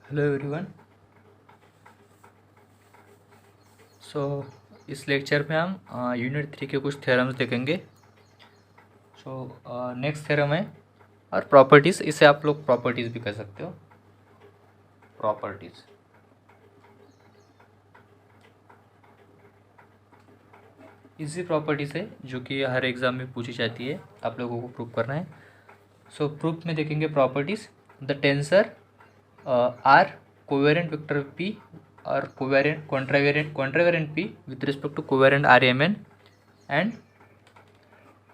Hello everyone. सो इस lecture में हम यूनिट 3 के कुछ थ्योरम्स देखेंगे। सो नेक्स्ट थ्योरम है और प्रॉपर्टीज़, इसे आप लोग प्रॉपर्टीज़ भी कह सकते हो। प्रॉपर्टीज़ इजी प्रॉपर्टीज़ है जो कि हर एग्ज़ाम में पूछी जाती है, आप लोगों को प्रूव करना है। सो प्रूफ में देखेंगे properties. The tensor r covariant vector p और covariant contravariant p with respect to covariant r M n and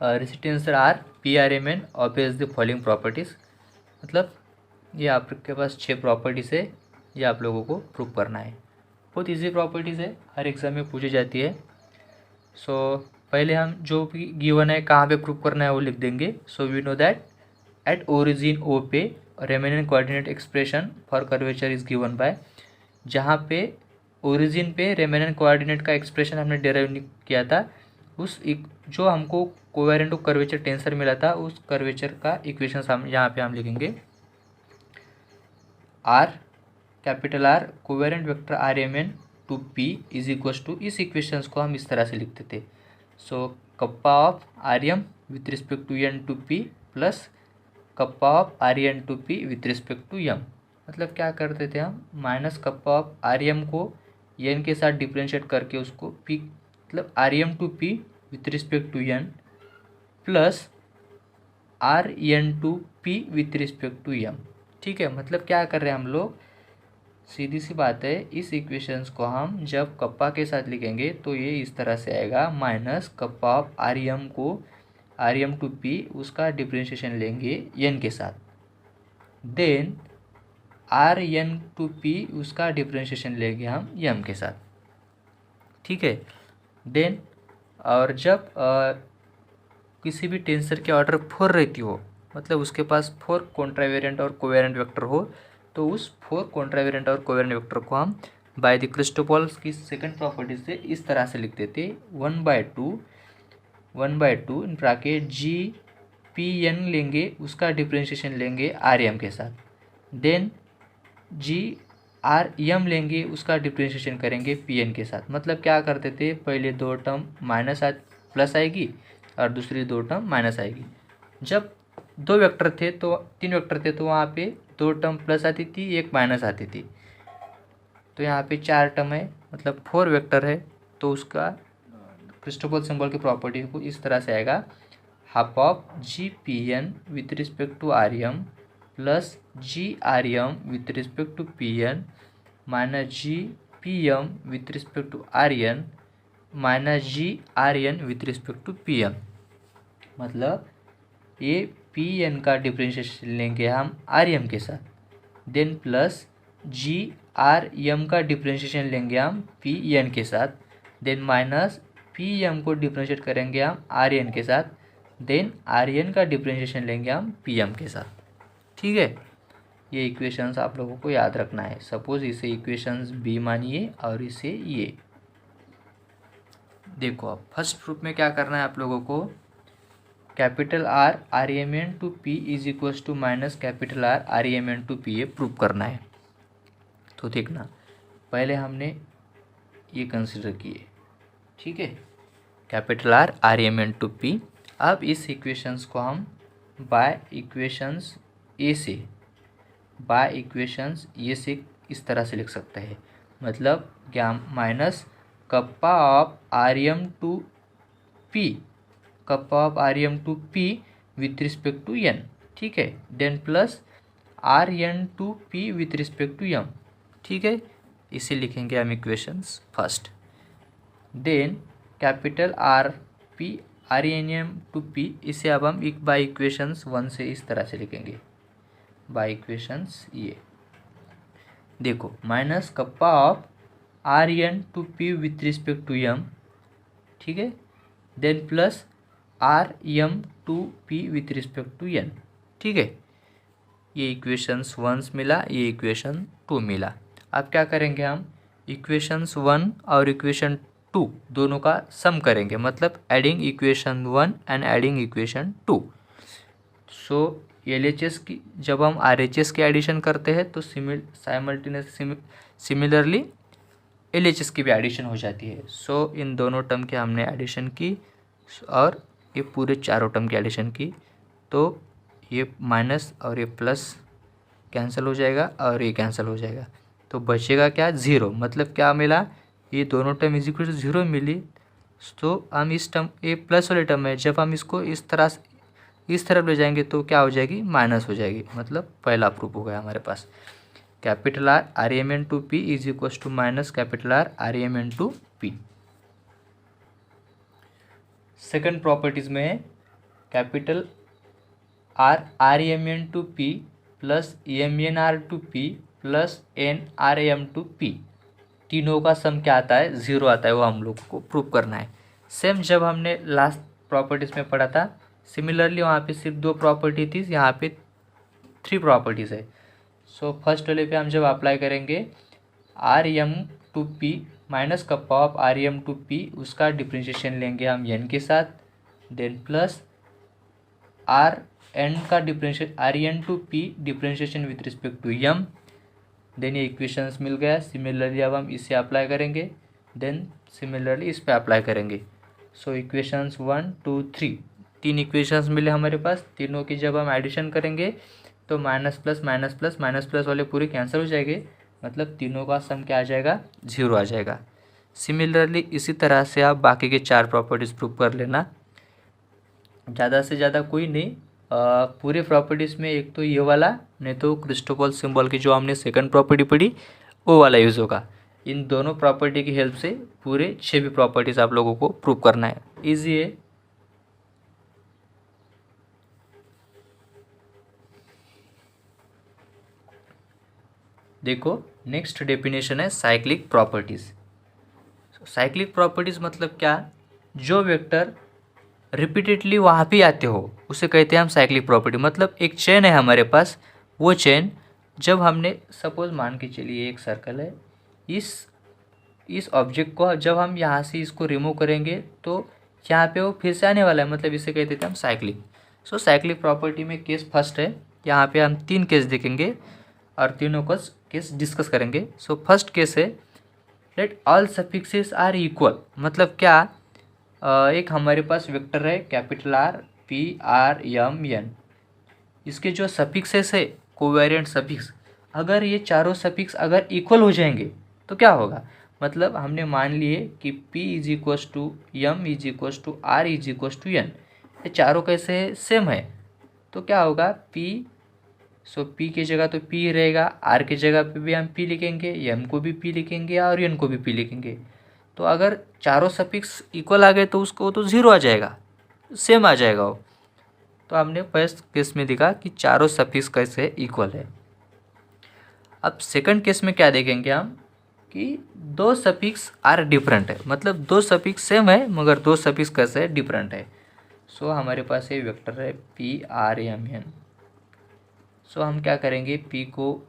resistance r P R M n obvious the following properties. मतलब ये आपके पास 6 प्रॉपर्टीज़ है, ये आप लोगों को प्रूव करना है। बहुत इजी प्रॉपर्टीज़ है, हर एग्ज़ाम में पूछी जाती है। सो पहले हम जो भी गिवन है कहाँ पे प्रूव करना है वो लिख देंगे। So we know that at origin O पे Riemannian coordinate expression for curvature is given by, जहाँ पे ओरिजिन पे रेमेनेंट कोऑर्डिनेट का एक्सप्रेशन हमने डेराइव किया था, उस जो हमको कोवेरेंट कर्वेचर टेंसर मिला था उस कर्वेचर का इक्वेशन हम यहाँ पे हम लिखेंगे। R capital r covariant vector r M N to P is equals to, इस इक्वेशंस को हम इस तरह से लिखते थे। So kappa of R M with respect to n to p plus kappa of are N to P with respect to m. मतलब क्या करते थे हम, minus kappa of R M को एन के साथ डिफ्रेंशिएट करके उसको पी, मतलब r M to P with respect to N plus R N to P with respect to M. ठीक है, मतलब क्या कर रहे हैं हम लोग, सीधी सी बात है, इस इक्वेशंस को हम जब कप्पा के साथ लिखेंगे तो ये इस तरह से आएगा, minus kappa of R M को आर एम टू पी उसका डिफ्रेंशिएशन लेंगे एन के साथ, then R N to P उसका डिफ्रेंशिएशन लेंगे हम एम के साथ। ठीक है, देन और जब किसी भी टेंसर की ऑर्डर 4 रहती हो, मतलब उसके पास 4 कॉन्ट्रावेरेंट और कोवेरेंट वेक्टर हो, तो उस 4 कॉन्ट्रावेरेंट और कोवेरेंट वेक्टर को हम बाय द क्रिस्टोफॉल्स की सेकंड प्रॉपर्टी से इस तरह से लिख देते, 1/2 in bracket G P N लेंगे, उसका डिफ्रेंशिएशन लेंगे आर एम के साथ, देन जी आर एम लेंगे, उसका डिफ्रेंशिएशन करेंगे पी एन के साथ। मतलब क्या करते थे, पहले 2 टर्म माइनस प्लस आएगी और दूसरी 2 टर्म माइनस आएगी। जब 2 वेक्टर थे तो 3 वेक्टर थे तो वहाँ पे 2 टर्म प्लस आती थी, 1 माइनस आती थी। तो यहाँ पे 4 टर्म है, मतलब 4 वेक्टर है, तो उसका क्रिस्टोफल सिंबल की प्रॉपर्टी को इस तरह से आएगा, half of G P N with respect to R M plus G R M with respect to P N minus G P M with respect to R N minus G R N with respect to P M. मतलब ये P N का differentiation लेंगे हम R M के साथ, then plus G R M का differentiation लेंगे हम पी एन के साथ, देन माइनस पी एम को डिफ्रेंशिएट करेंगे हम आर एन के साथ, देन आर एन का डिफ्रेंशिएशन लेंगे हम पी एम के साथ। ठीक है, ये इक्वेशंस आप लोगों को याद रखना है। सपोज इसे इक्वेशंस बी मानिए और इसे ये देखो। अब फर्स्ट प्रूफ में क्या करना है आप लोगों को, capital R R M N to P is equals to minus capital R M N to P, ये प्रूव करना है। तो देखना, पहले हमने ये कंसिडर किए, ठीक है, capital R M N to P. अब इस इक्वेशंस को हम बाय इक्वेशंस ए से इस तरह से लिख सकते हैं। मतलब क्या, minus kappa of R M to P, kappa of R M to P with respect to N, ठीक है, then plus R N to P with respect to M. ठीक है, इसे लिखेंगे हम equations first, then capital R P R N M to P, इसे अब हम एक बाय इक्वेशंस 1 से इस तरह से लिखेंगे, बाय इक्वेशंस ये देखो, minus kappa of are N to P with respect to M, ठीक है, then plus R M to P with respect to N. ठीक है, ये इक्वेशंस 1 मिला, ये इक्वेशन 2 मिला। अब क्या करेंगे हम, इक्वेशंस 1 और इक्वेशन 2 दोनों का सम करेंगे, मतलब adding equation 1 and adding equation 2। So LHS की जब हम RHS की एडिशन करते हैं तो सिमिलरली LHS की भी एडिशन हो जाती है। सो इन दोनों टर्म के हमने एडिशन की और ये पूरे चारों टर्म की एडिशन की, तो ये माइनस और ये प्लस कैंसिल हो जाएगा और ये कैंसिल हो जाएगा, तो बचेगा क्या, 0। मतलब क्या मिला, ये दोनों टर्म इज इक्वल टू 0 मिली। तो हम इस टर्म, ये प्लस वाले टर्म है, जब हम इसको इस तरफ ले जाएंगे तो क्या हो जाएगी, माइनस हो जाएगी। मतलब पहला प्रूफ हो गया हमारे पास, capital R REM into p is equal to minus capital R REM into p. Second properties में है capital R REM into p plus EMNR to p plus NRM to p, तीनों का सम क्या आता है, 0 आता है, वो हम लोग को प्रूव करना है। सेम जब हमने लास्ट प्रॉपर्टीज़ में पढ़ा था, सिमिलरली वहाँ पे सिर्फ 2 प्रॉपर्टी थी, यहाँ पे 3 प्रॉपर्टीज़ है। सो फर्स्ट वाले पे हम जब अप्लाई करेंगे REM to P minus kappa of REM to P, उसका डिफ्रेंशिएशन लेंगे हम n के साथ, देन प्लस RN का differentiation RN to P differentiation with respect to m, then ये इक्वेशंस मिल गया। सिमिलरली अब हम इसे अप्लाई करेंगे, देन सिमिलरली इस पे अप्लाई करेंगे। सो इक्वेशंस 1 2 3, 3 इक्वेशंस मिले हमारे पास, तीनों की जब हम एडिशन करेंगे तो माइनस प्लस वाले पूरे कैंसिल हो जाएंगे, मतलब तीनों का सम क्या आ जाएगा, 0 आ जाएगा। सिमिलरली इसी तरह से आप बाकी के 4 प्रॉपर्टीज़ प्रूव कर लेना, ज़्यादा से ज़्यादा कोई नहीं। पूरे प्रॉपर्टीज़ में एक तो ये वाला, नहीं तो क्रिस्टोफल सिंबल की जो हमने सेकंड प्रॉपर्टी पढ़ी वो वाला यूज़ होगा। इन दोनों प्रॉपर्टी की हेल्प से पूरे 6 भी प्रॉपर्टीज़ आप लोगों को प्रूव करना है, इजी है। देखो नेक्स्ट डेफिनेशन है साइक्लिक प्रॉपर्टीज़। साइक्लिक प्रॉपर्टीज़ मतलब क्या, जो वेक्टर रिपीटेडली वहाँ पे आते हो उसे कहते हैं हम साइक्लिक प्रॉपर्टी। मतलब एक चेन है हमारे पास, वो चेन जब हमने सपोज मान के चलिए एक सर्कल है, इस ऑब्जेक्ट को जब हम यहाँ से इसको रिमूव करेंगे तो यहाँ पे वो फिर से आने वाला है, मतलब इसे कहते थे हम साइक्लिक। सो साइक्लिक प्रॉपर्टी में केस फर्स्ट है, यहाँ पे हम 3 केस देखेंगे और तीनों का केस डिस्कस करेंगे। सो फर्स्ट केस है let all suffixes are equal. मतलब क्या, एक हमारे पास वेक्टर है capital R P R M N, इसके जो सफिक्सेस है कोवेरिएंट सफिक्स, अगर ये चारों सफिक्स अगर इक्वल हो जाएंगे तो क्या होगा, मतलब हमने मान लिए कि P is equals to M is equals to R is equals to N, ये चारों कैसे सेम है, तो क्या होगा P, सो P की जगह तो P रहेगा, R की जगह पे भी हम P लिखेंगे, M को भी P लिखेंगे और N को भी P लिखेंगे। तो अगर चारों सफिक्स इक्वल आ गए तो उसको तो 0 आ जाएगा, सेम आ जाएगा वो। तो हमने फर्स्ट केस में देखा कि चारों सफिक्स कैसे इक्वल है। अब सेकंड केस में क्या देखेंगे हम कि 2 सफिक्स आर डिफरेंट है, मतलब 2 सफिक्स सेम है मगर 2 सफिक्स कैसे डिफरेंट है। सो हमारे पास ये वेक्टर है P R M N। So हम क्या करेंगे, P को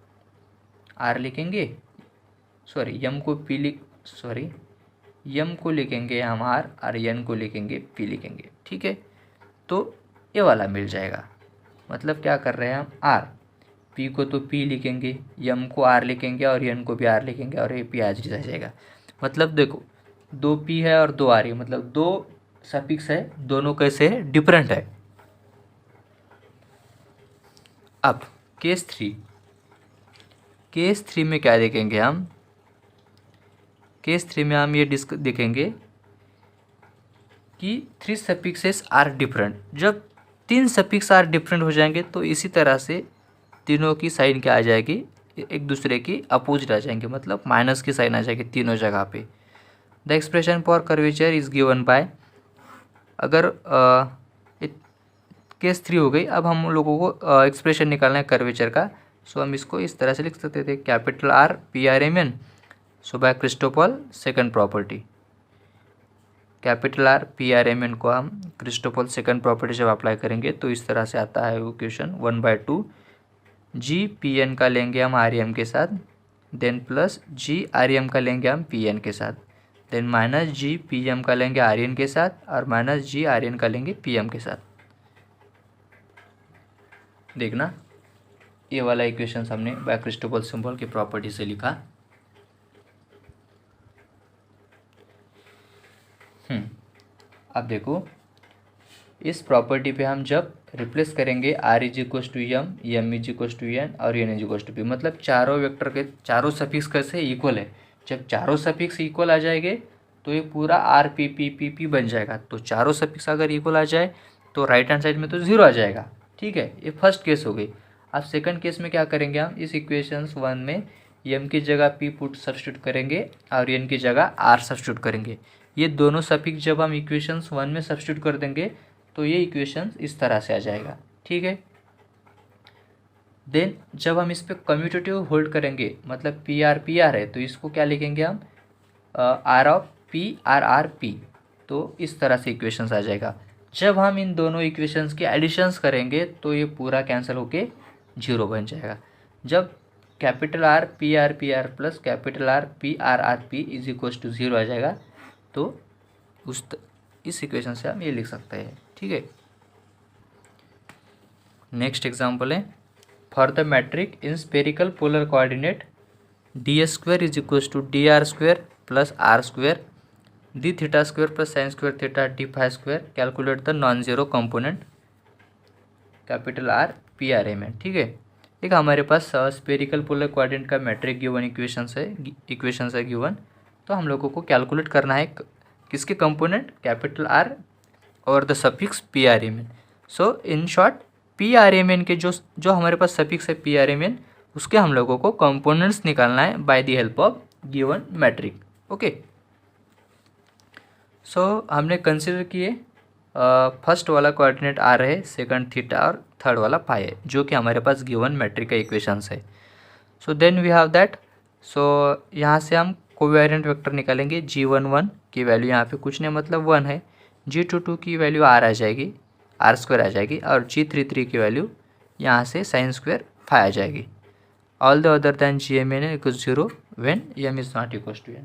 R लिखेंगे, M को लिखेंगे हम R और N को लिखेंगे P लिखेंगे, ठीक है। तो ये वाला मिल जाएगा, मतलब क्या कर रहे हैं हम, R P को तो P लिखेंगे, M को R लिखेंगे और N को भी R लिखेंगे और ये P आज रह जाएगा। मतलब देखो 2 P है और 2 R है, मतलब 2 सफिक्स है, दोनों कैसे है, डिफरेंट है। अब केस 3 में क्या देखेंगे हम, केस 3 में हम ये देखेंगे कि 3 सफिक्सेस आर डिफरेंट। जब 3 सफिक्स आर डिफरेंट हो जाएंगे तो इसी तरह से तीनों की साइन क्या आ जाएगी, एक दूसरे की अपोजिट आ जाएंगे, मतलब माइनस की साइन आ जाएगी तीनों जगह पे। The expression for curvature is given bye, अगर केस 3 हो गई। अब हम लोगों को एक्सप्रेशन निकालना है कर्वेचर का। सो हम इसको इस तरह से लिख सकते थे, capital R P R M N, so by Christoffel second property, capital R P R M N को हम क्रिस्टोफल सेकंड प्रॉपर्टी जब अप्लाई करेंगे तो इस तरह से आता है वो क्वेश्चन 1/2 G P N का लेंगे हम R M के साथ, then plus G R M का लेंगे हम P N के साथ, then minus G P M का लेंगे R N के साथ और माइनस G R N का लेंगे P M के साथ। देखना, ये वाला इक्वेशन हमने बाय क्रिस्टोफल सिंबल की प्रॉपर्टी से लिखा। अब देखो, इस प्रॉपर्टी पे हम जब रिप्लेस करेंगे r is equals to m is equals to n और n is equals to p, मतलब चारों वेक्टर के चारों सफिक्स कैसे इक्वल है। जब चारों सफिक्स इक्वल आ जाएंगे तो ये पूरा R P P P P बन जाएगा। तो चारों सफिक्स अगर इक्वल आ जाए तो राइट हैंड साइड में तो जीरो आ जाएगा। ठीक है, ये फर्स्ट केस हो गई। अब सेकंड केस में क्या करेंगे, हम इस इक्वेशंस 1 में एम की जगह पी पुट सब्स्टिट्यूट करेंगे और एन की जगह आर सब्स्टिट्यूट करेंगे। ये दोनों सफिक्स जब हम इक्वेशंस 1 में सब्स्टिट्यूट कर देंगे तो ये इक्वेशन इस तरह से आ जाएगा। ठीक है, देन जब हम इस पर कम्यूटेटिव होल्ड करेंगे, मतलब पी आर है, तो इसको क्या लिखेंगे हम, R of P R P. तो इस तरह से इक्वेशंस आ जाएगा। जब हम इन दोनों इक्वेशंस के एडिशंस करेंगे तो ये पूरा कैंसिल होके जीरो बन जाएगा। जब capital R P r plus capital are p is equal to zero आ जाएगा, तो इस इक्वेशन से हम ये लिख सकते हैं। ठीक है, नेक्स्ट एग्जांपल है, for the metric in spherical polar coordinate D square is equal to D R square plus R square D theta square plus sine square theta D phi square, calculate the non zero component capital R P R M N. ठीक है, एक हमारे पास spherical polar coordinate का metric given equations है given. तो हम लोगों को कैलकुलेट करना है किसके कंपोनेंट, कैपिटल आर और the suffix p R M n. So in short p R M n के जो हमारे पास सफिक्स है पी आर एम एन, उसके हम लोगों को कंपोनेंट्स निकालना है by the help of given metric. Okay, so हमने कंसिडर किए फर्स्ट वाला कोऑर्डिनेट आर है, सेकंड थीटा और थर्ड वाला पाई है, जो कि हमारे पास गिवन मैट्रिक का इक्वेशंस है। So then we have that, सो यहाँ से हम कोवेरिएंट वेक्टर निकालेंगे। G11 की वैल्यू यहाँ पे कुछ नहीं, मतलब 1 है। G22 की वैल्यू आर आ जाएगी, आर स्क्वायर आ जाएगी, और G33 की वैल्यू यहाँ से साइन स्क्वायर 5 आ जाएगी। All the other than GMN equals 0 when m is not equals to n।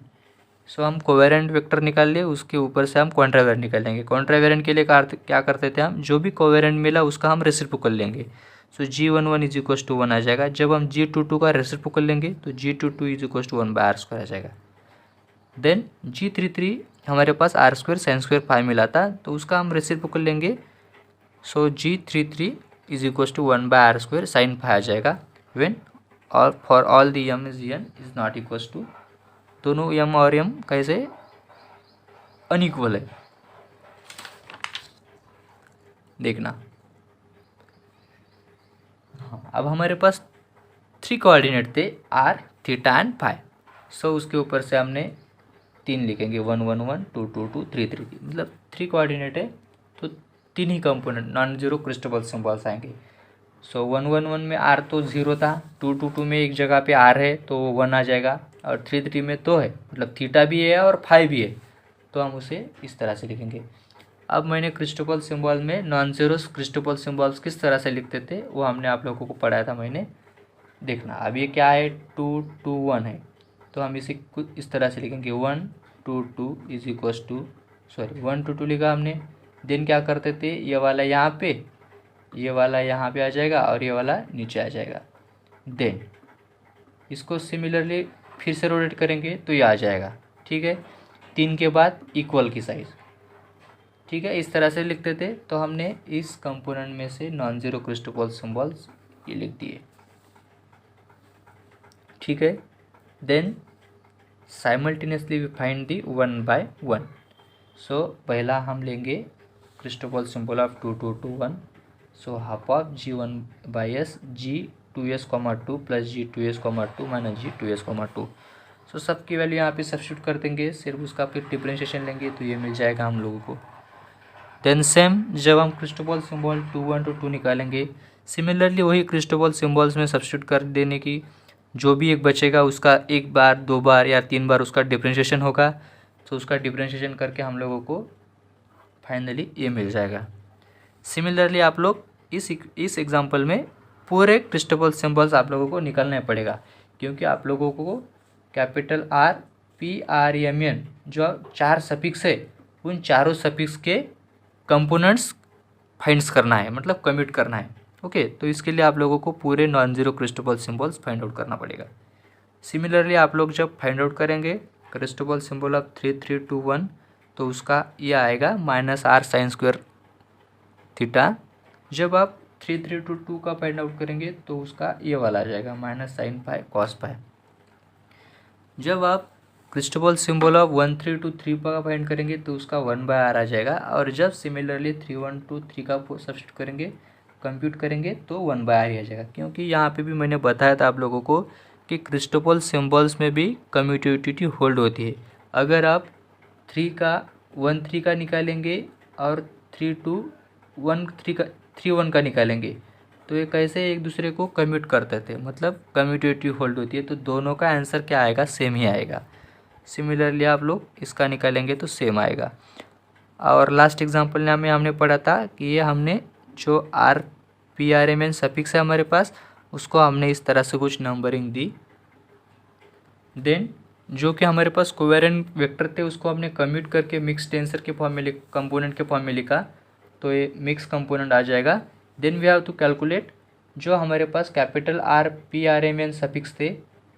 So हम कोवेरिएंट वेक्टर निकाल लिए, उसके ऊपर से हम कॉन्ट्रावेरिएंट निकालेंगे। कॉन्ट्रावेरिएंट के लिए क्या करते थे हम, जो भी कोवेरिएंट मिला उसका हम रेसिप्रोकल लेंगे। So G11 is equals to 1 आ जाएगा। जब हम G22 का रेसिप्रोकल लेंगे तो G22 is equals to 1 by r square आ जाएगा। देन G33 हमारे पास आर स्क्वायर साइन स्क्वायर 5 मिला था, तो उसका हम रेसिप्रोकल लेंगे। So G33 is equals to 1 by r square sine 5 आ जाएगा व्हेन और for all the m is n is not equals to, दोनों m और m कैसे अनइक्वल है देखना। हाँ, अब हमारे पास 3 कोऑर्डिनेट थे आर थीटा एंड फाई। सो उसके ऊपर से हमने 3 लिखेंगे, 1 1 1 2 2 2 3 3, मतलब 3 कोऑर्डिनेट है तो 3 ही component non zero Christoffel symbols आएंगे। सो 1 1 1 में आर तो 0 था, 2 2 2 में एक जगह पे आर है तो 1 आ जाएगा, और 3 3 में तो है, मतलब थीटा भी है और फाई भी है, तो हम उसे इस तरह से लिखेंगे। अब मैंने क्रिस्टोफल सिंबल में नॉन जीरो क्रिस्टोफल सिंबल्स किस तरह से लिखते थे वो हमने आप लोगों को पढ़ाया था मैंने, देखना। अब ये क्या है, 2 2 1 है, तो हम इसे कुछ इस तरह से लिखेंगे, 1 2 2 इज इक्वल्स टू, सॉरी 1 2 2 लिखा हमने। देन क्या करते थे, ये वाला यहाँ पे, ये वाला यहाँ पे आ जाएगा और ये वाला नीचे आ जाएगा। देन इसको सिमिलरली फिर से रोटेट करेंगे तो ये आ जाएगा। ठीक है, 3 के बाद इक्वल की साइज। ठीक है, इस तरह से लिखते थे। तो हमने इस कंपोनेंट में से नॉन जीरो क्रिस्टोफल सिंबल्स ये लिख दिए। ठीक है, then simultaneously we find the 1 by 1। So पहला हम लेंगे Christoffel symbol of 2 2 2 1। So half of G1 by S G2s 2 plus G2s 2 minus G2s 2। So सबकी वैल्यू यहाँ पे सब्स्टिट्यूट कर देंगे, सिर्फ उसका फिर डिफरेंशिएशन लेंगे तो ये मिल जाएगा हम लोगों को। देन सेम जब हम क्रिस्टोफल सिंबल 2 1 2 2 निकालेंगे, सिमिलरली वही क्रिस्टोफल सिंबल्स में सब्स्टिट्यूट कर देने की, जो भी एक बचेगा उसका 1 बार 2 बार या 3 बार उसका डिफरेंशिएशन होगा, तो उसका डिफरेंशिएशन करके हम लोगों को फाइनली ये मिल जाएगा। सिमिलरली आप लोग इस एग्जांपल में पूरे क्रिस्टोफल सिंबल्स आप लोगों को निकालना पड़ेगा, क्योंकि आप लोगों को capital R P R M N जो 4 सफिक्स है, उन चारों सफिक्स के कंपोनेंट्स फाइंड्स करना है, मतलब कम्यूट करना है। ओके, तो इसके लिए आप लोगों को पूरे non zero Cristobal symbols find out करना पड़ेगा। सिमिलरली आप लोग जब फाइंड आउट करेंगे क्रिस्टोबल सिंबल ऑफ 3321, तो उसका ये आएगा -r sin स्क्वायर थीटा। जब आप 3322 का फाइंड आउट करेंगे तो उसका ये वाला आ जाएगा -sin पाई cos पाई। जब आप क्रिस्टोबल सिंबल ऑफ 1323 का फाइंड करेंगे तो उसका 1/r आ जाएगा। और जब सिमिलरली 3123 का सब्स्टिट्यूट करेंगे, कंप्यूट करेंगे, तो 1/r ही आ जाएगा। क्योंकि यहाँ पे भी मैंने बताया था आप लोगों को कि क्रिस्टोबल सिंबल्स में भी कम्यूटेटिविटी होल्ड होती है। अगर आप 13 का निकालेंगे और 31 का निकालेंगे तो ये कैसे एक दूसरे को कम्यूट करते थे, मतलब कम्यूटेटिव होल्ड होती है, तो दोनों का आंसर क्या आएगा, सेम ही आएगा। सिमिलरली आप लोग इसका निकालेंगे तो सेम आएगा। और लास्ट एग्जांपल में हमने पढ़ा था कि ये हमने जो RPRMN सफिक्स है हमारे पास, उसको हमने इस तरह से कुछ नंबरिंग दी। देन जो कि हमारे पास कोवेरिएंट वेक्टर थे उसको हमने कम्यूट करके मिक्स टेंसर के फॉर्म में कंपोनेंट के फॉर्म में लिखा, तो ये मिक्स कंपोनेंट आ जाएगा। Then we have to calculate जो हमारे पास कैपिटल RPRMN सफिक्स थे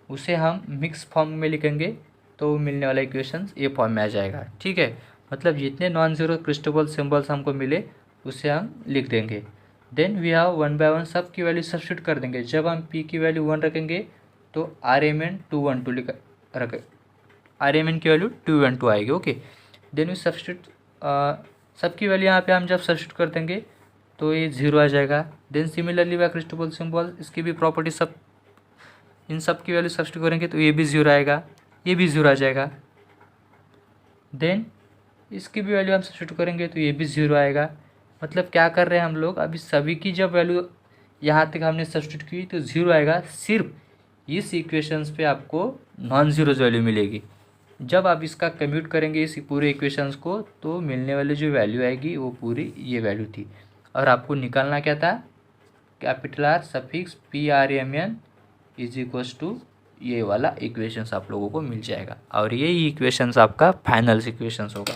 उसे हम मिक्स फॉर्म में लिखेंगे तो मिलने वाला इक्वेशंस ये फॉर्म में आ जाएगा। ठीक है, मतलब जितने नॉन ज़ीरो क्रिस्टोबल सिंबल्स हमको मिले उसे हम लिख देंगे। देन वी हैव 1 बाय 1 सब की वैल्यू सब्स्टिट्यूट कर देंगे। जब हम P की वैल्यू 1 रखेंगे तो RMN 212 रखें, RMN की वैल्यू 212 आएगी। ओके, देन वी सब्स्टिट्यूट सब की वैल्यू यहाँ पे हम जब सब्स्टिट्यूट कर देंगे तो ये 0 आ जाएगा। देन सिमिलरली व क्रिस्टोबल सिंबल इसकी भी प्रॉपर्टी सब, इन सब की वैल्यू सब्स्टिट्यूट करेंगे तो ये भी 0 आएगा, ये भी 0 आ जाएगा। देन इसकी भी वैल्यू हम सब्स्टिट्यूट करेंगे तो ये भी 0 आएगा। मतलब क्या कर रहे हैं हम लोग, अभी सभी की जब वैल्यू यहाँ तक हमने सब्स्टिट्यूट की तो 0 आएगा। सिर्फ इस इक्वेशंस पे आपको नॉन ज़ीरो वैल्यू मिलेगी। जब आप इसका कम्यूट करेंगे इस पूरे इक्वेशंस को तो मिलने वाली जो वैल्यू आएगी वो पूरी ये वैल्यू थी। और आपको निकालना क्या था, capital R suffix PRMN is equals to ये वाला इक्वेशंस आप लोगों को मिल जाएगा। और ये इक्वेशंस आपका फाइनल इक्वेशंस होगा।